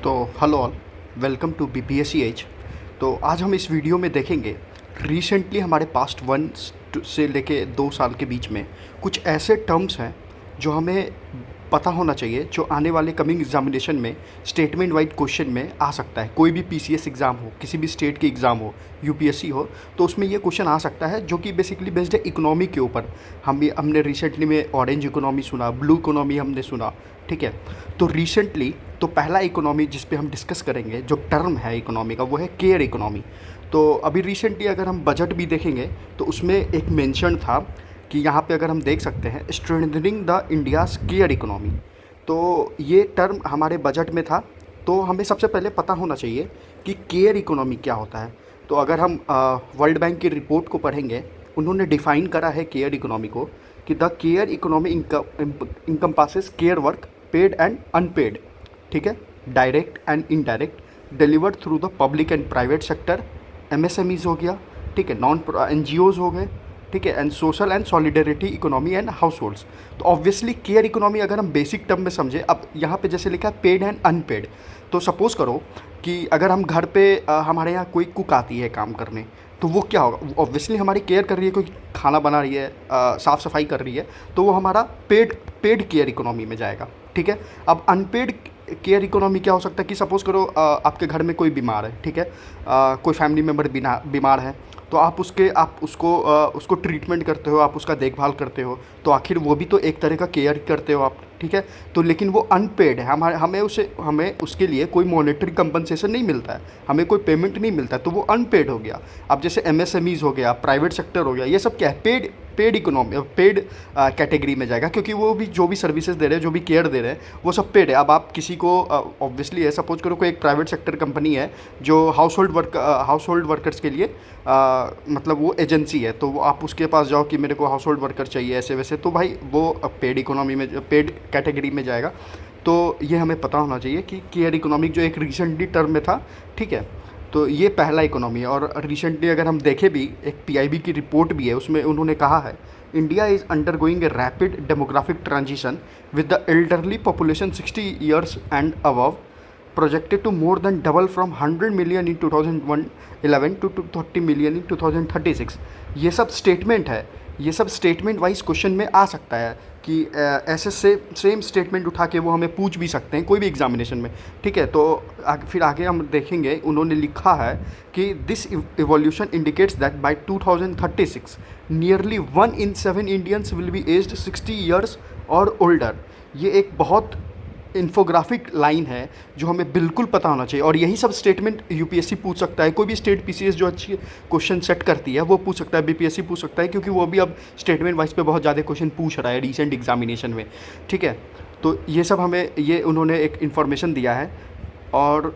तो hello all, welcome to BPSC edge. तो आज हम इस वीडियो में देखेंगे रिसेंटली हमारे पास्ट वन से लेके 2 साल के बीच में कुछ ऐसे टर्म्स हैं जो हमें पता होना चाहिए, जो आने वाले कमिंग एग्जामिनेशन में स्टेटमेंट वाइज क्वेश्चन में आ सकता है। कोई भी पीसीएस एग्ज़ाम हो, किसी भी स्टेट की एग्ज़ाम हो, यूपीएससी हो, तो उसमें ये क्वेश्चन आ सकता है जो कि बेसिकली बेस्ड है इकोनॉमी के ऊपर। हमने रिसेंटली में ऑरेंज इकोनॉमी सुना, ब्लू इकोनॉमी हमने सुना, ठीक है। तो रिसेंटली तो पहला इकोनॉमी जिस पे हम डिस्कस करेंगे, जो टर्म है इकोनॉमी का, वो है केयर इकोनॉमी। तो अभी रिसेंटली अगर हम बजट भी देखेंगे तो उसमें एक मेंशन था कि यहाँ पे अगर हम देख सकते हैं, strengthening the India's care economy. तो ये टर्म हमारे बजट में था। तो हमें सबसे पहले पता होना चाहिए कि केयर इकोनॉमी क्या होता है। तो अगर हम वर्ल्ड बैंक की रिपोर्ट को पढ़ेंगे, उन्होंने डिफ़ाइन करा है केयर इकोनॉमी को कि the care economy encompasses care work paid and unpaid, ठीक है, direct and indirect, delivered through the public and private sector, MSMEs हो गया, ठीक है, नॉन एनजीओज हो गए, ठीक है, and social and solidarity economy and house holds. तो ऑब्वियसली केयर इकोनॉमी अगर हम बेसिक टर्म में समझे, अब यहाँ पे जैसे लिखा है पेड एंड अनपेड। तो सपोज़ करो कि अगर हम घर पे हमारे यहाँ कोई कुक आती है काम करने, तो वो क्या होगा, ऑब्वियसली हमारी केयर कर रही है, कोई खाना बना रही है, साफ़ सफाई कर रही है, तो वो हमारा पेड पेड केयर इकोनॉमी में जाएगा, ठीक है। अब अनपेड केयर इकोनॉमी क्या हो सकता है कि सपोज़ करो आपके घर में कोई बीमार है, ठीक है, कोई फैमिली मेम्बर बीमार है, तो आप उसको ट्रीटमेंट करते हो, आप उसका देखभाल करते हो, तो आखिर वो भी तो एक तरह का केयर करते हो आप, ठीक है। तो लेकिन वो अनपेड है, हमें उसके लिए कोई मॉनेटरी कंपनसेशन नहीं मिलता है, हमें कोई पेमेंट नहीं मिलता है, तो वो अनपेड हो गया। अब जैसे एमएसएमईज हो गया, प्राइवेट सेक्टर हो गया, ये सब क्या है, paid paid economy, paid category में जाएगा, क्योंकि वो भी जो भी सर्विसेज दे रहे हैं, जो भी केयर दे रहे हैं, वो सब पेड है। अब आप किसी को ऑब्वियसली है, सपोज करो कोई एक प्राइवेट सेक्टर कंपनी है जो हाउस होल्ड वर्कर्स के लिए मतलब वो एजेंसी है, तो वो आप उसके पास जाओ कि मेरे को हाउस होल्ड वर्कर चाहिए ऐसे वैसे, तो भाई वो पेड इकोनॉमी में, पेड कैटेगरी में जाएगा। तो ये हमें पता होना चाहिए कि केयर इकोनॉमिक जो एक रिसेंटली टर्म में था, ठीक है। तो ये पहला इकोनॉमी है। और रिसेंटली अगर हम देखें भी, एक पीआईबी की रिपोर्ट भी है, उसमें उन्होंने कहा है India is undergoing a rapid demographic transition with the elderly population 60 years and above projected to more than double from 100 million in 2011 to 230 million in 2036। ये सब स्टेटमेंट है, ये सब स्टेटमेंट वाइज क्वेश्चन में आ सकता है कि ऐसे सेम स्टेटमेंट उठा के वो हमें पूछ भी सकते हैं कोई भी एग्जामिनेशन में, ठीक है। तो फिर आगे हम देखेंगे, उन्होंने लिखा है कि this evolution indicates that bye 2036 nearly 1 in 7 Indians will be aged 60 years और ओल्डर। ये एक बहुत इन्फोग्राफिक लाइन है जो हमें बिल्कुल पता होना चाहिए, और यही सब स्टेटमेंट यूपीएससी पूछ सकता है। कोई भी स्टेट पीसीएस जो अच्छी क्वेश्चन सेट करती है वो पूछ सकता है, बीपीएससी पूछ सकता है, क्योंकि वो भी अब स्टेटमेंट वाइज पे बहुत ज़्यादा क्वेश्चन पूछ रहा है रिसेंट एग्जामिनेशन में, ठीक है। तो ये सब हमें, ये उन्होंने एक इन्फॉर्मेशन दिया है। और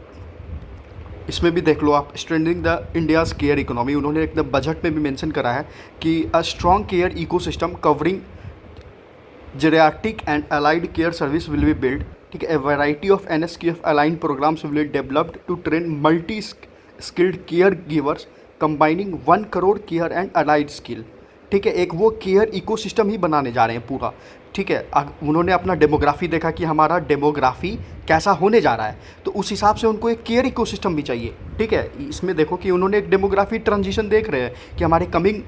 इसमें भी देख लो आप, strengthening the India's care economy, उन्होंने एकदम बजट में भी मेंशन करा है कि a strong care ecosystem covering geriatric and allied care service will be build, ठीक है। A variety of NSQF aligned programmes will be developed to train multi skilled caregivers combining 1 crore care and allied skill, ठीक है। एक वो care ecosystem ही बनाने जा रहे हैं पूरा, ठीक है। उन्होंने अपना डेमोग्राफी देखा कि हमारा डेमोग्राफी कैसा होने जा रहा है, तो उस हिसाब से उनको एक केयर इकोसिस्टम भी चाहिए, ठीक है। इसमें देखो कि उन्होंने एक डेमोग्राफी ट्रांजिशन देख रहे हैं कि हमारे कमिंग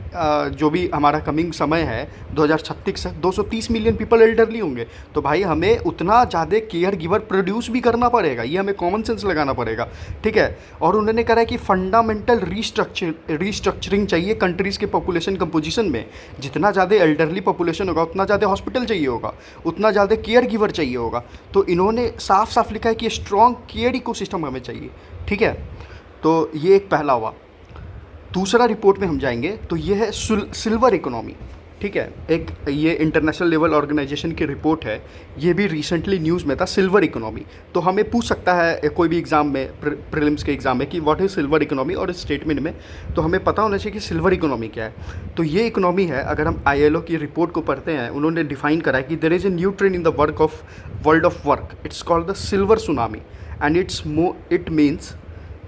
जो भी हमारा कमिंग समय है 2036 से 230 मिलियन पीपल एल्डरली होंगे, तो भाई हमें उतना ज़्यादा केयर गिवर प्रोड्यूस भी करना पड़ेगा, ये हमें कॉमन सेंस लगाना पड़ेगा, ठीक है। और उन्होंने कहा है कि फंडामेंटल रीस्ट्रक्चरिंग चाहिए कंट्रीज़ के पॉपुलेशन कंपोजिशन में। जितना ज़्यादा एल्डरली पॉपुलेशन होगा उतना ज़्यादा हॉस्पिटल चाहिए होगा, उतना ज़्यादा केयर गिवर चाहिए होगा। तो इन्होंने साफ साफ लिखा है कि स्ट्रॉन्ग केयर इकोसिस्टम हमें चाहिए, ठीक है। तो ये एक पहला हुआ। दूसरा रिपोर्ट में हम जाएंगे तो ये है सिल्वर इकोनॉमी, ठीक है। एक ये इंटरनेशनल लेवल ऑर्गेनाइजेशन की रिपोर्ट है, ये भी रिसेंटली न्यूज़ में था, सिल्वर इकोनॉमी। तो हमें पूछ सकता है कोई भी एग्ज़ाम में, प्रीलिम्स के एग्ज़ाम में, कि व्हाट इज़ सिल्वर इकोनॉमी, और स्टेटमेंट में तो हमें पता होना चाहिए कि सिल्वर इकोनॉमी क्या है। तो ये इकोनॉमी है, अगर हम आईएलओ की रिपोर्ट को पढ़ते हैं, उन्होंने डिफाइन करा है कि there is a new trend in the world of work, it's called the silver tsunami and it means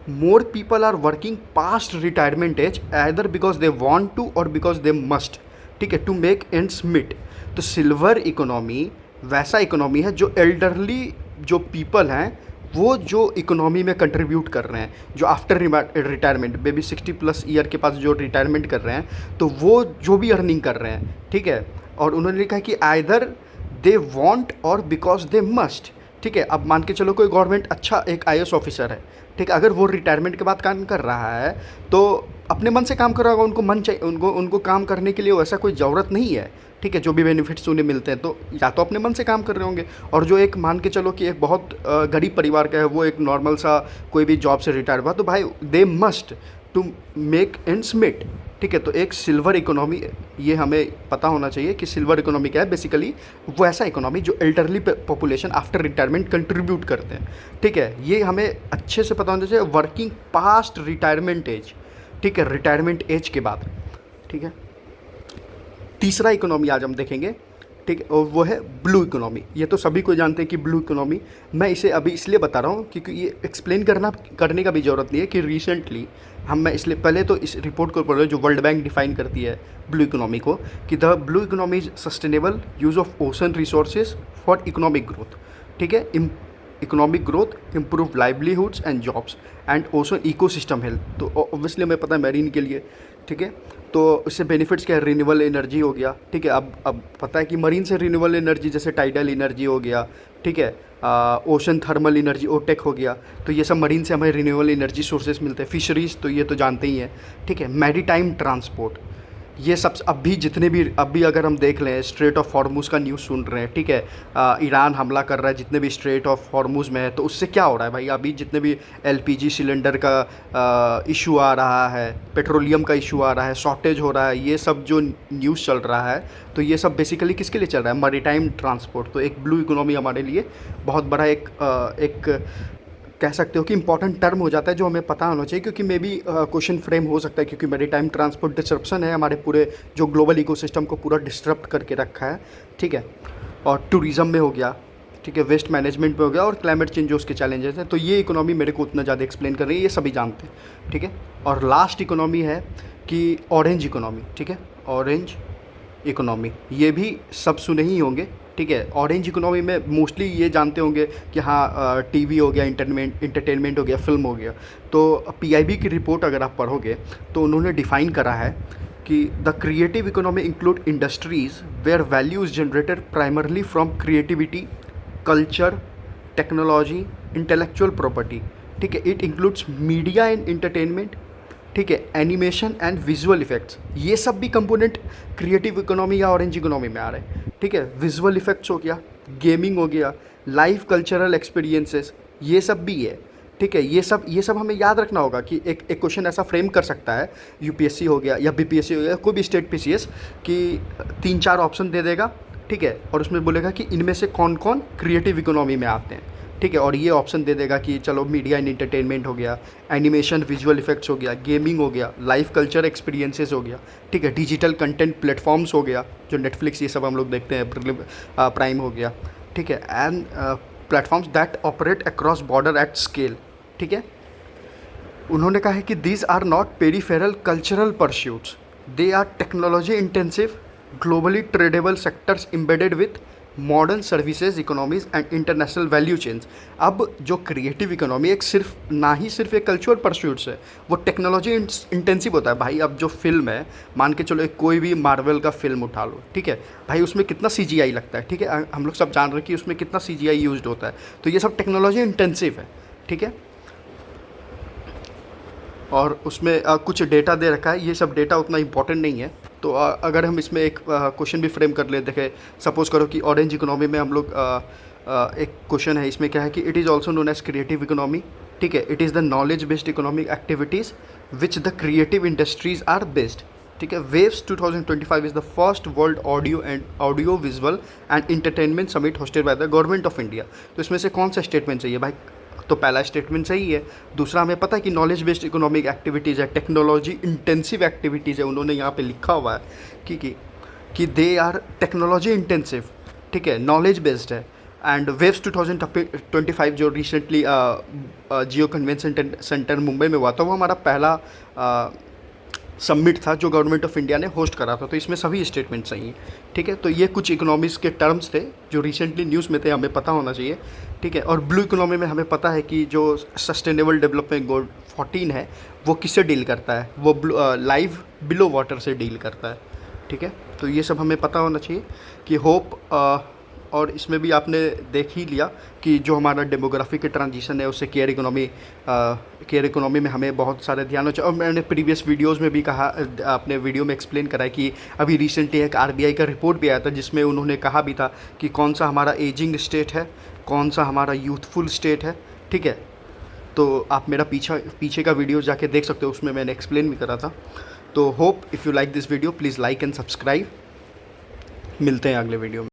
more people are working past retirement age either because they want to or because they must, ठीक है, to make ends meet. तो silver economy वैसा economy है जो elderly जो people हैं वो जो इकोनॉमी में कंट्रीब्यूट कर रहे हैं, जो आफ्टर रिटायरमेंट बेबी 60+ ईयर के पास जो रिटायरमेंट कर रहे हैं, तो वो जो भी अर्निंग कर रहे हैं, ठीक है। और उन्होंने लिखा कि आइदर दे वांट और बिकॉज दे मस्ट, ठीक है। अब मान के चलो कोई गवर्नमेंट अच्छा एक आईएएस ऑफिसर है, ठीक है, अगर वो रिटायरमेंट के बाद काम कर रहा है तो अपने मन से काम कर रहा होगा, उनको मन चाहिए, उनको काम करने के लिए वैसा कोई ज़रूरत नहीं है, ठीक है। जो भी बेनिफिट्स उन्हें मिलते हैं तो या तो अपने मन से काम कर रहे होंगे। और जो एक मान के चलो कि एक बहुत गरीब परिवार का है, वो एक नॉर्मल सा कोई भी जॉब से रिटायर हुआ, तो भाई they must to make ends meet, ठीक है। तो एक सिल्वर इकोनॉमी, ये हमें पता होना चाहिए कि सिल्वर इकोनॉमी क्या है। बेसिकली वो ऐसा इकोनॉमी जो elderly population after retirement contribute करते हैं, ठीक है। ये हमें अच्छे से पता होना चाहिए, वर्किंग पास्ट रिटायरमेंट एज, ठीक है, रिटायरमेंट एज के बाद, ठीक है। तीसरा इकोनॉमी आज हम देखेंगे, ठीक है, और वो है ब्लू इकोनॉमी। ये तो सभी को जानते हैं कि ब्लू इकोनॉमी, मैं इसे अभी इसलिए बता रहा हूँ क्योंकि ये एक्सप्लेन करने का भी ज़रूरत नहीं है कि रिसेंटली मैं इसलिए पहले तो इस रिपोर्ट को पढ़ रहे जो वर्ल्ड बैंक डिफाइन करती है ब्लू इकोनॉमी को, कि the blue economy is sustainable use of ocean resources for economic growth, ठीक है, economic growth, improve livelihoods and jobs and ocean ecosystem health. तो ऑब्वियसली हमें पता है मैरीन के लिए, ठीक है। तो इससे बेनिफिट्स क्या है, रिन्यूएबल एनर्जी हो गया, ठीक है। अब पता है कि मरीन से रिन्यूएबल एनर्जी जैसे टाइडल एनर्जी हो गया, ठीक है, ओशन थर्मल एनर्जी ओटेक हो गया, तो ये सब मरीन से हमें रिन्यूएबल एनर्जी सोर्सेज मिलते हैं। फिशरीज़ तो ये तो जानते ही हैं, ठीक है। मैरीटाइम ट्रांसपोर्ट, ये सब अभी अगर हम देख लें, स्ट्रेट ऑफ हॉर्मुज़ का न्यूज़ सुन रहे हैं, ठीक है। ईरान हमला कर रहा है जितने भी स्ट्रेट ऑफ हॉर्मुज़ में है, तो उससे क्या हो रहा है भाई, अभी जितने भी एलपीजी सिलेंडर का इशू आ रहा है, पेट्रोलियम का इशू आ रहा है, शॉर्टेज हो रहा है, ये सब जो न्यूज़ चल रहा है, तो ये सब बेसिकली किसके लिए चल रहा है, मैरीटाइम ट्रांसपोर्ट। तो एक ब्लू इकोनॉमी हमारे लिए बहुत बड़ा एक कह सकते हो कि इंपॉर्टेंट टर्म हो जाता है, जो हमें पता होना चाहिए, क्योंकि मे बी क्वेश्चन फ्रेम हो सकता है, क्योंकि मैरीटाइम ट्रांसपोर्ट डिस्ट्रप्शन है हमारे पूरे जो ग्लोबल इकोसिस्टम को पूरा डिस्टर्ब करके रखा है, ठीक है। और टूरिज़्म में हो गया, ठीक है, वेस्ट मैनेजमेंट में हो गया, और क्लाइमेट चेंज जो उसके चैलेंजेस हैं। तो ये इकोनॉमी मेरे को उतना ज़्यादा एक्सप्लेन कर रही है, ये सभी जानते हैं, ठीक है। और लास्ट इकोनॉमी है कि ऑरेंज इकोनॉमी, ठीक है, ऑरेंज इकोनॉमी, ये भी सब सुने ही होंगे, ठीक है। ऑरेंज इकोनॉमी में मोस्टली ये जानते होंगे कि हाँ टीवी हो गया, इंटरटेनमेंट हो गया, फिल्म हो गया। तो पीआईबी की रिपोर्ट अगर आप पढ़ोगे तो उन्होंने डिफ़ाइन करा है कि the creative economy include industries where value is generated primarily from creativity, culture, technology, intellectual property, ठीक है। It includes media and entertainment, ठीक है, एनिमेशन एंड विजुअल इफेक्ट्स, ये सब भी कंपोनेंट क्रिएटिव इकोनॉमी या ऑरेंज इकोनॉमी में आ रहे हैं, ठीक है। विजुअल इफेक्ट्स हो गया, गेमिंग हो गया, लाइव कल्चरल एक्सपीरियंसेस, ये सब भी है, ठीक है। ये सब हमें याद रखना होगा कि एक क्वेश्चन ऐसा फ्रेम कर सकता है, यूपीएससी हो गया या बीपीएससी हो गया, कोई भी स्टेट पीसीएस, कि 3-4 ऑप्शन दे देगा, ठीक है, और उसमें बोलेगा कि इनमें से कौन कौन क्रिएटिव इकोनॉमी में आते हैं, ठीक है। और ये ऑप्शन दे देगा कि चलो मीडिया एंड इंटरटेनमेंट हो गया, एनिमेशन विजुअल इफेक्ट्स हो गया, गेमिंग हो गया, लाइव कल्चर एक्सपीरियंसेस हो गया, ठीक है, डिजिटल कंटेंट प्लेटफॉर्म्स हो गया, जो नेटफ्लिक्स ये सब हम लोग देखते हैं, प्राइम हो गया, ठीक है, and platforms that operate across border at scale, ठीक है। उन्होंने कहा है कि these are not peripheral cultural pursuits, they are technology intensive, globally tradable sectors embedded with modern services economies and international value chains. अब जो क्रिएटिव इकोनॉमी एक सिर्फ एक कल्चरल परस्यूट्स है, वो टेक्नोलॉजी इंटेंसिव होता है भाई। अब जो फिल्म है, मान के चलो एक कोई भी मार्वल का फिल्म उठा लो, ठीक है भाई, उसमें कितना सीजीआई लगता है, ठीक है, हम लोग सब जान रहे हैं कि उसमें कितना सीजीआई यूज्ड होता है। तो ये सब टेक्नोलॉजी इंटेंसिव है, ठीक है। और उसमें कुछ डेटा दे रखा है, ये सब डेटा उतना इंपॉर्टेंट नहीं है। तो अगर हम इसमें एक क्वेश्चन भी फ्रेम कर ले, देखें, सपोज़ करो कि ऑरेंज इकोनॉमी में हम लोग एक क्वेश्चन है, इसमें क्या है कि it is also known as creative economy, ठीक है। It is the knowledge based economic activities which the creative industries are based, ठीक है। Waves 2025 is the first world audio visual and entertainment summit hosted by the government of India. तो इसमें से कौन सा statement चाहिए भाई? तो पहला स्टेटमेंट सही है। दूसरा, हमें पता है कि नॉलेज बेस्ड इकोनॉमिक एक्टिविटीज़ है, टेक्नोलॉजी इंटेंसिव एक्टिविटीज़ है, उन्होंने यहाँ पे लिखा हुआ है कि दे आर टेक्नोलॉजी इंटेंसिव, ठीक है, नॉलेज बेस्ड है। एंड वेव्स 2025 जो रिसेंटली जियो कन्वेंशन सेंटर मुंबई में हुआ था, वो हमारा पहला समिट था जो गवर्नमेंट ऑफ इंडिया ने होस्ट करा था, तो इसमें सभी स्टेटमेंट सही हैं। ठीक है, तो ये कुछ इकोनॉमिक्स के टर्म्स थे जो रिसेंटली न्यूज़ में थे, हमें पता होना चाहिए। ठीक है, और ब्लू इकोनॉमी में हमें पता है कि जो सस्टेनेबल डेवलपमेंट गोल 14 है वो किससे डील करता है, वो लाइव बिलो वाटर से डील करता है। ठीक है, तो ये सब हमें पता होना चाहिए कि होप और इसमें भी आपने देख ही लिया कि जो हमारा डेमोग्राफी के ट्रांजिशन है उससे केयर इकोनॉमी में हमें बहुत सारे ध्यान हो चाहिए। और मैंने प्रीवियस वीडियोस में भी कहा, अपने वीडियो में एक्सप्लेन करा है कि अभी रिसेंटली एक आरबीआई का रिपोर्ट भी आया था जिसमें उन्होंने कहा भी था कि कौन सा हमारा एजिंग स्टेट है, कौन सा हमारा यूथफुल स्टेट है। ठीक है, तो आप मेरा पीछे का वीडियो जाके देख सकते हो, उसमें मैंने एक्सप्लेन भी करा था। तो hope if you like this video please like and subscribe. मिलते हैं अगले वीडियो में।